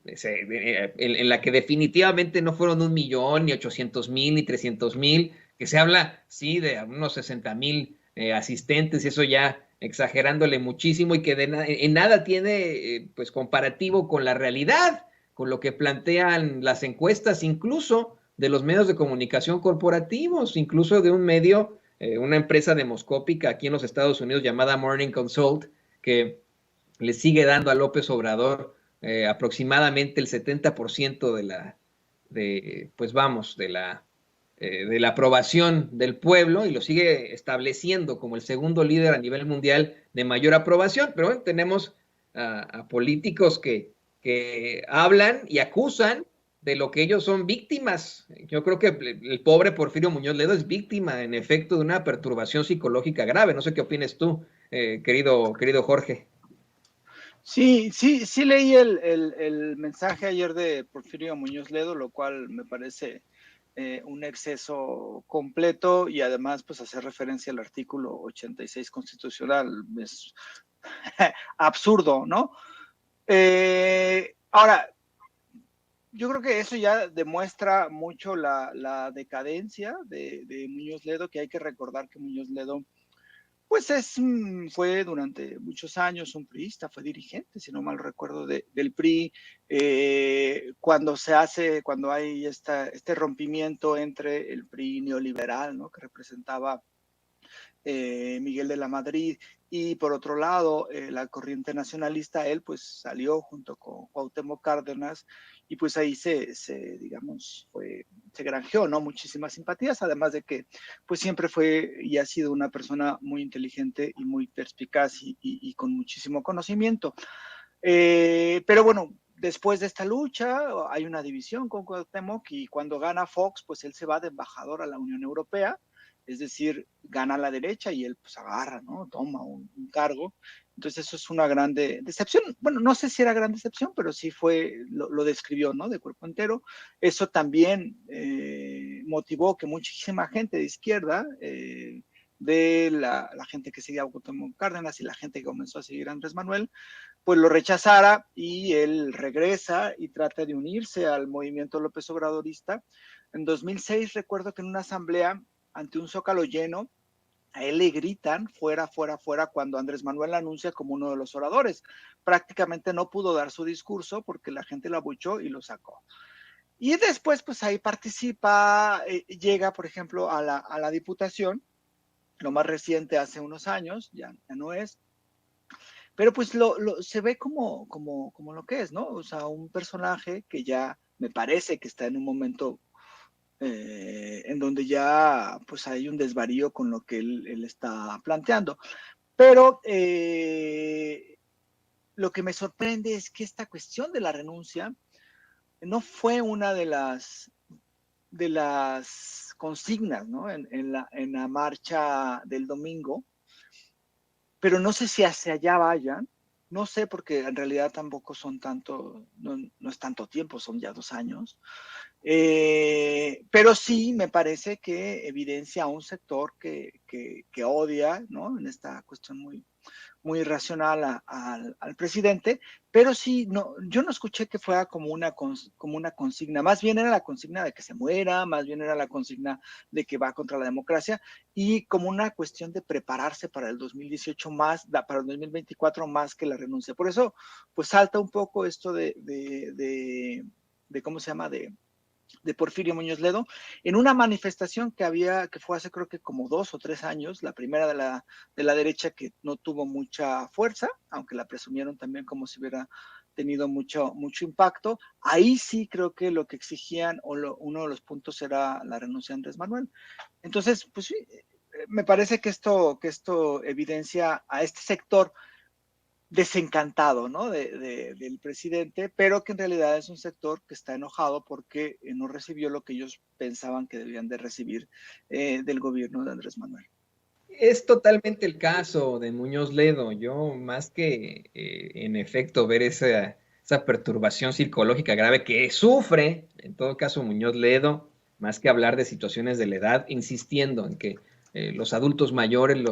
la que definitivamente no fueron 1 millón, ni 800,000, ni 300,000, que se habla, sí, de unos 60,000 asistentes, y eso ya exagerándole muchísimo, y que en nada tiene pues comparativo con la realidad, con lo que plantean las encuestas, incluso de los medios de comunicación corporativos, incluso de un medio, una empresa demoscópica aquí en los Estados Unidos llamada Morning Consult, que le sigue dando a López Obrador aproximadamente el 70% de la aprobación del pueblo, y lo sigue estableciendo como el segundo líder a nivel mundial de mayor aprobación. Pero bueno, tenemos a políticos que hablan y acusan de lo que ellos son víctimas. Yo creo que el pobre Porfirio Muñoz Ledo es víctima, en efecto, de una perturbación psicológica grave. No sé qué opines tú, querido Jorge. Sí, leí el mensaje ayer de Porfirio Muñoz Ledo, lo cual me parece un exceso completo, y además pues hacer referencia al artículo 86 constitucional es absurdo, ¿no? Ahora, yo creo que eso ya demuestra mucho la decadencia de Muñoz Ledo, que hay que recordar que Muñoz Ledo pues fue durante muchos años un priista, fue dirigente, si no mal recuerdo, del PRI. Cuando hay este rompimiento entre el PRI neoliberal, ¿no?, que representaba Miguel de la Madrid, y por otro lado la corriente nacionalista, él pues salió junto con Cuauhtémoc Cárdenas, y pues ahí se granjeó, ¿no?, muchísimas simpatías, además de que pues siempre fue y ha sido una persona muy inteligente y muy perspicaz y con muchísimo conocimiento. Pero bueno, después de esta lucha hay una división con Cuauhtémoc y cuando gana Fox, pues él se va de embajador a la Unión Europea, es decir, gana la derecha y él pues agarra, ¿no? Toma un cargo. Entonces eso es una gran decepción. Bueno, no sé si era gran decepción, pero sí lo describió, ¿no? De cuerpo entero. Eso también motivó que muchísima gente de izquierda, de la gente que seguía a Cuauhtémoc Cárdenas y la gente que comenzó a seguir a Andrés Manuel, pues lo rechazara y él regresa y trata de unirse al movimiento López Obradorista. En 2006 recuerdo que en una asamblea ante un zócalo lleno, a él le gritan fuera, fuera, fuera cuando Andrés Manuel la anuncia como uno de los oradores. Prácticamente no pudo dar su discurso porque la gente lo abuchó y lo sacó. Y después, pues ahí participa, llega, por ejemplo, a la diputación, lo más reciente hace unos años, ya no es, pero pues se ve como lo que es, ¿no? O sea, un personaje que ya me parece que está en un momento en donde ya pues hay un desvarío con lo que él está planteando. Pero lo que me sorprende es que esta cuestión de la renuncia no fue una de las consignas, ¿no? En la marcha del domingo, pero no sé si hacia allá vayan, no sé porque en realidad tampoco son tanto, no es tanto tiempo, son ya 2 años, pero sí me parece que evidencia a un sector que odia, ¿no? En esta cuestión muy irracional al presidente, pero sí, no, yo no escuché que fuera como una consigna, más bien era la consigna de que se muera, más bien era la consigna de que va contra la democracia y como una cuestión de prepararse para el 2018 más, para el 2024 más que la renuncia. Por eso, pues salta un poco esto de ¿cómo se llama? De Porfirio Muñoz Ledo, en una manifestación que fue hace creo que como 2 o 3 años, la primera de la derecha que no tuvo mucha fuerza, aunque la presumieron también como si hubiera tenido mucho impacto. Ahí sí creo que lo que exigían uno de los puntos era la renuncia de Andrés Manuel. Entonces, pues sí, me parece que esto evidencia a este sector desencantado, ¿no? Del presidente, pero que en realidad es un sector que está enojado porque no recibió lo que ellos pensaban que debían de recibir del gobierno de Andrés Manuel. Es totalmente el caso de Muñoz Ledo. Yo, más que en efecto ver esa perturbación psicológica grave que sufre, en todo caso, Muñoz Ledo, más que hablar de situaciones de la edad, insistiendo en que los adultos mayores,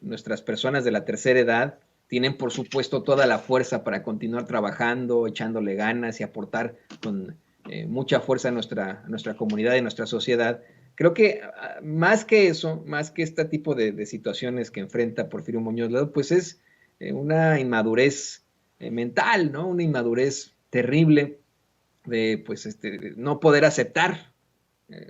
nuestras personas de la tercera edad, tienen por supuesto toda la fuerza para continuar trabajando, echándole ganas y aportar con mucha fuerza a nuestra comunidad y nuestra sociedad. Creo que más que eso, más que este tipo de situaciones que enfrenta Porfirio Muñoz Ledo, pues es una inmadurez mental, ¿no? Una inmadurez terrible de pues no poder aceptar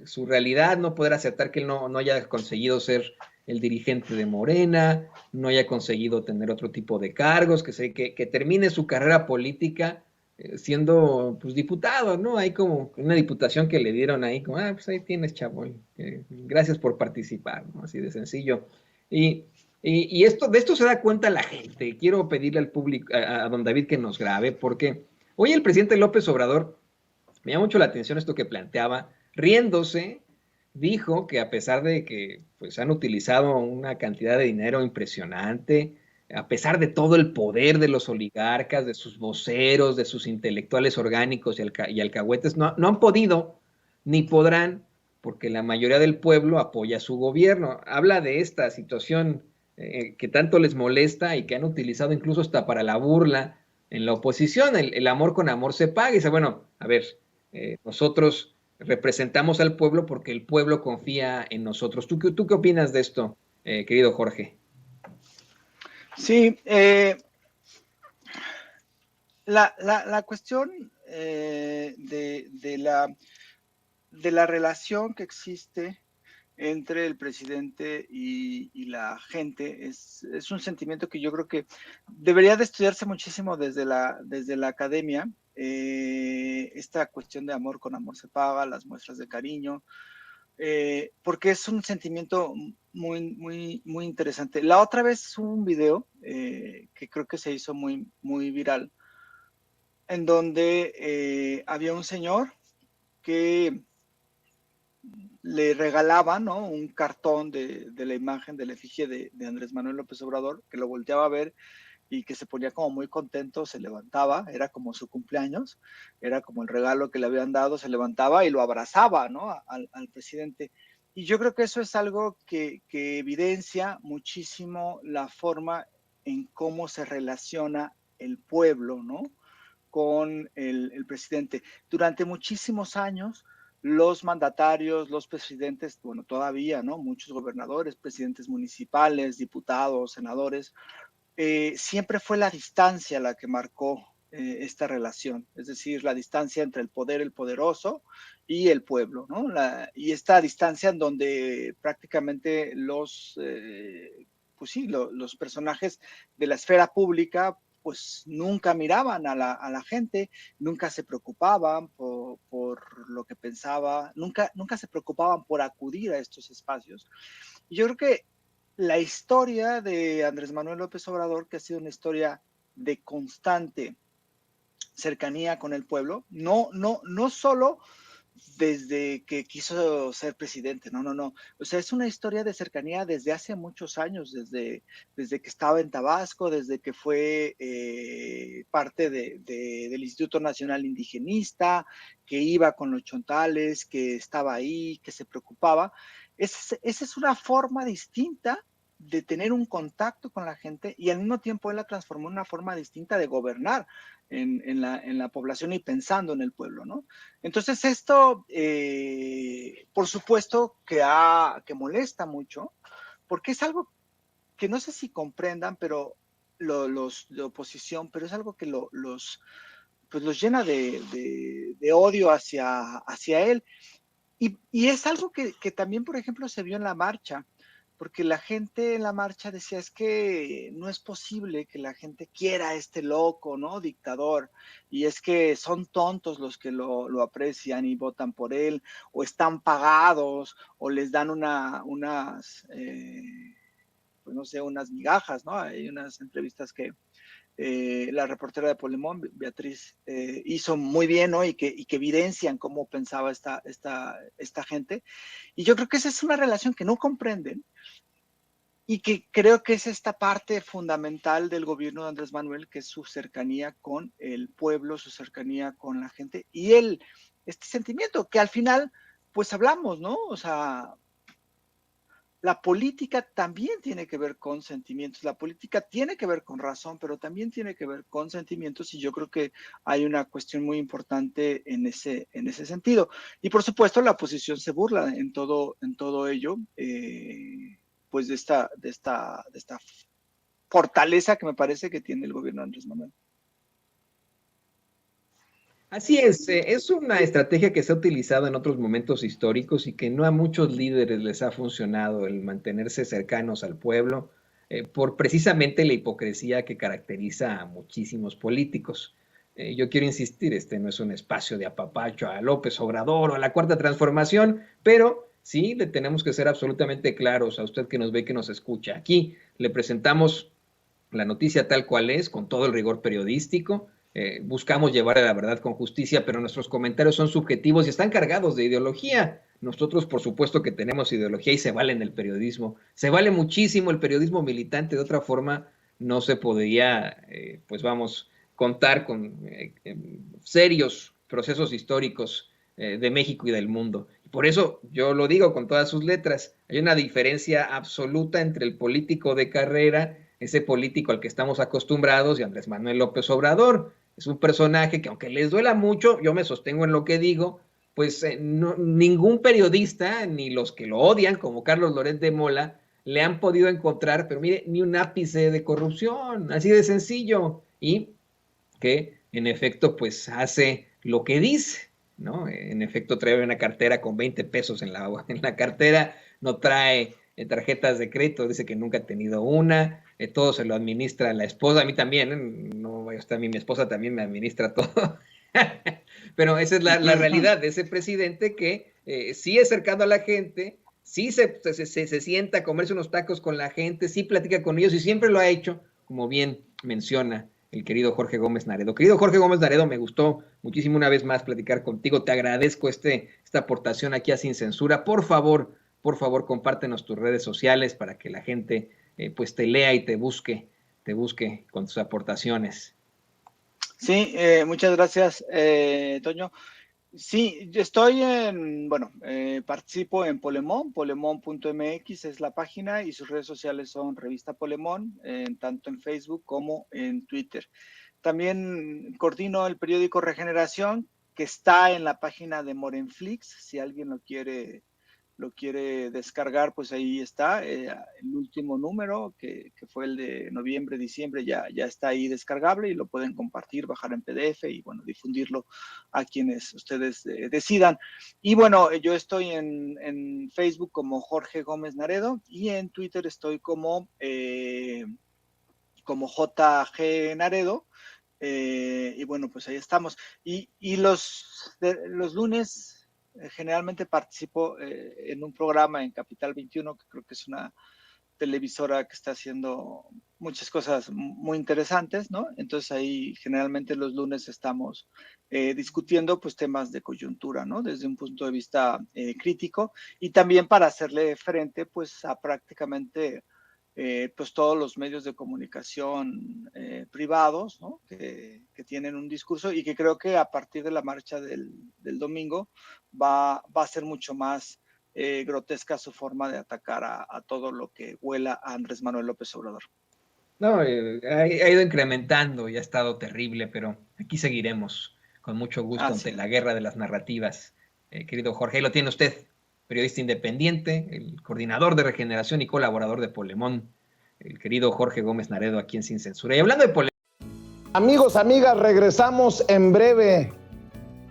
su realidad, no poder aceptar que él no haya conseguido ser el dirigente de Morena, no haya conseguido tener otro tipo de cargos, que termine su carrera política siendo pues diputado, ¿no? Hay como una diputación que le dieron ahí, como, pues ahí tienes, chavo, gracias por participar, ¿no? Así de sencillo. Y de esto se da cuenta la gente. Quiero pedirle al público, a don David que nos grabe, porque hoy el presidente López Obrador, me llama mucho la atención esto que planteaba, riéndose, dijo que a pesar de que pues, han utilizado una cantidad de dinero impresionante, a pesar de todo el poder de los oligarcas, de sus voceros, de sus intelectuales orgánicos y alcahuetes, no han podido ni podrán, porque la mayoría del pueblo apoya su gobierno. Habla de esta situación que tanto les molesta y que han utilizado incluso hasta para la burla en la oposición. El amor con amor se paga. Y dice, bueno, a ver, nosotros representamos al pueblo porque el pueblo confía en nosotros. ¿Tú qué opinas de esto, querido Jorge? Sí, la cuestión de la relación que existe entre el presidente y la gente es un sentimiento que yo creo que debería de estudiarse muchísimo desde la academia. Esta cuestión de amor con amor se paga, las muestras de cariño, porque es un sentimiento muy interesante. La otra vez hubo un video que creo que se hizo muy, muy viral, en donde había un señor que le regalaban, ¿no?, un cartón de la imagen de la efigie de Andrés Manuel López Obrador, que lo volteaba a ver y que se ponía como muy contento, se levantaba, era como su cumpleaños, era como el regalo que le habían dado, se levantaba y lo abrazaba, ¿no?, al presidente. Y yo creo que eso es algo que evidencia muchísimo la forma en cómo se relaciona el pueblo, ¿no?, con el presidente. Durante muchísimos años, los mandatarios, los presidentes, bueno, todavía, ¿no?, muchos gobernadores, presidentes municipales, diputados, senadores, siempre fue la distancia la que marcó esta relación, es decir, la distancia entre el poder, el poderoso y el pueblo, ¿no? Y esta distancia en donde prácticamente pues sí, los personajes de la esfera pública pues nunca miraban a la gente, nunca se preocupaban por lo que pensaba, nunca se preocupaban por acudir a estos espacios. Y yo creo que la historia de Andrés Manuel López Obrador, que ha sido una historia de constante cercanía con el pueblo, no solo desde que quiso ser presidente, no. O sea, es una historia de cercanía desde hace muchos años, desde que estaba en Tabasco, desde que fue parte del Instituto Nacional Indigenista, que iba con los chontales, que estaba ahí, que se preocupaba. Esa es una forma distinta de tener un contacto con la gente y al mismo tiempo él la transformó en una forma distinta de gobernar en la población y pensando en el pueblo, ¿no? Entonces esto, por supuesto que molesta mucho, porque es algo que no sé si comprendan, pero los de oposición, pero es algo que pues los llena de odio hacia él. Y es algo que también, por ejemplo, se vio en la marcha, porque la gente en la marcha decía, es que no es posible que la gente quiera a este loco, ¿no?, dictador, y es que son tontos los que lo aprecian y votan por él, o están pagados, o les dan unas, pues no sé, unas migajas, ¿no? Hay unas entrevistas que la reportera de Polemón, Beatriz, hizo muy bien, ¿no? Y que evidencian cómo pensaba esta gente. Y yo creo que esa es una relación que no comprenden y que creo que es esta parte fundamental del gobierno de Andrés Manuel, que es su cercanía con el pueblo, su cercanía con la gente y este sentimiento que al final, pues hablamos, ¿no? O sea, la política también tiene que ver con sentimientos, la política tiene que ver con razón, pero también tiene que ver con sentimientos y yo creo que hay una cuestión muy importante en ese sentido. Y por supuesto la oposición se burla en todo ello, pues de esta fortaleza que me parece que tiene el gobierno de Andrés Manuel. Así es una estrategia que se ha utilizado en otros momentos históricos y que no a muchos líderes les ha funcionado el mantenerse cercanos al pueblo por precisamente la hipocresía que caracteriza a muchísimos políticos. Yo quiero insistir, este no es un espacio de apapacho a López Obrador o a la Cuarta Transformación, pero sí le tenemos que ser absolutamente claros a usted que nos ve, que nos escucha. Aquí le presentamos la noticia tal cual es, con todo el rigor periodístico. Buscamos llevar a la verdad con justicia, pero nuestros comentarios son subjetivos y están cargados de ideología. Nosotros, por supuesto, que tenemos ideología y se vale en el periodismo. Se vale muchísimo el periodismo militante. De otra forma, no se podría, pues vamos, contar con serios procesos históricos de México y del mundo. Por eso yo lo digo con todas sus letras. Hay una diferencia absoluta entre el político de carrera, ese político al que estamos acostumbrados, y Andrés Manuel López Obrador. Es un personaje que, aunque les duela mucho, yo me sostengo en lo que digo, pues ningún periodista, ni los que lo odian, como Carlos Loret de Mola, le han podido encontrar, pero mire, ni un ápice de corrupción, así de sencillo, y que en efecto pues hace lo que dice, ¿no? En efecto trae una cartera con 20 pesos en la cartera, no trae tarjetas de crédito, dice que nunca ha tenido una, todo se lo administra la esposa, a mí también, no vaya a estar, mi esposa también me administra todo, pero esa es la realidad de ese presidente que sí es cercano a la gente, sí se sienta a comerse unos tacos con la gente, sí platica con ellos y siempre lo ha hecho como bien menciona el querido Jorge Gómez Naredo. Querido Jorge Gómez Naredo, me gustó muchísimo una vez más platicar contigo. Te agradezco esta aportación aquí a Sin Censura. Por favor, compártenos tus redes sociales para que la gente pues te lea y te busque con tus aportaciones. Sí, muchas gracias, Toño. Sí, yo estoy participo en Polemón, polemón.mx es la página y sus redes sociales son Revista Polemón, tanto en Facebook como en Twitter. También coordino el periódico Regeneración, que está en la página de Morenflix, si alguien lo quiere descargar, pues ahí está, el último número, que fue el de noviembre, diciembre, ya está ahí descargable y lo pueden compartir, bajar en PDF y bueno, difundirlo a quienes ustedes decidan. Y bueno, yo estoy en Facebook como Jorge Gómez Naredo y en Twitter estoy como JG Naredo. Y bueno, pues ahí estamos. Y los lunes generalmente participo en un programa en Capital 21, que creo que es una televisora que está haciendo muchas cosas muy interesantes, ¿no? Entonces ahí generalmente los lunes estamos discutiendo pues temas de coyuntura, ¿no? Desde un punto de vista crítico y también para hacerle frente pues a prácticamente pues todos los medios de comunicación privados, ¿no? que tienen un discurso y que creo que a partir de la marcha del domingo va a ser mucho más grotesca su forma de atacar a todo lo que huela a Andrés Manuel López Obrador. No, ha ido incrementando y ha estado terrible, pero aquí seguiremos con mucho gusto ante la guerra de las narrativas. Querido Jorge, ahí lo tiene usted, periodista independiente, el coordinador de Regeneración y colaborador de Polemón, el querido Jorge Gómez Naredo, aquí en Sin Censura. Y hablando de Polemón... Amigos, amigas, regresamos en breve,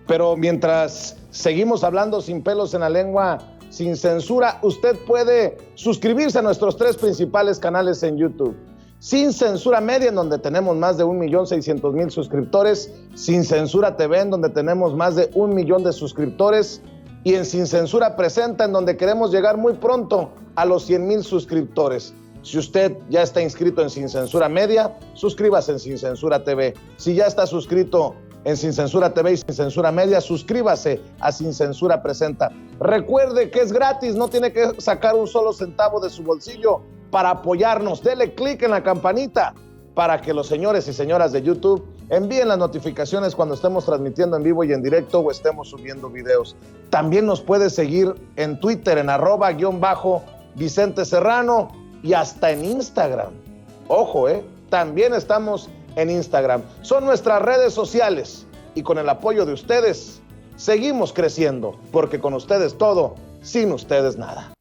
pero mientras seguimos hablando sin pelos en la lengua, sin censura, usted puede suscribirse a nuestros 3 principales canales en YouTube. Sin Censura Media, en donde tenemos más de 1.600.000 suscriptores, Sin Censura TV, en donde tenemos más de 1 millón de suscriptores, y en Sin Censura Presenta, en donde queremos llegar muy pronto a los 100,000 suscriptores. Si usted ya está inscrito en Sin Censura Media, suscríbase en Sin Censura TV. Si ya está suscrito en Sin Censura TV y Sin Censura Media, suscríbase a Sin Censura Presenta. Recuerde que es gratis, no tiene que sacar un solo centavo de su bolsillo para apoyarnos. Dele clic en la campanita para que los señores y señoras de YouTube envíen las notificaciones cuando estemos transmitiendo en vivo y en directo o estemos subiendo videos. También nos puede seguir en Twitter en @Vicente Serrano y hasta en Instagram. Ojo, también estamos en Instagram. Son nuestras redes sociales y con el apoyo de ustedes seguimos creciendo, porque con ustedes todo, sin ustedes nada.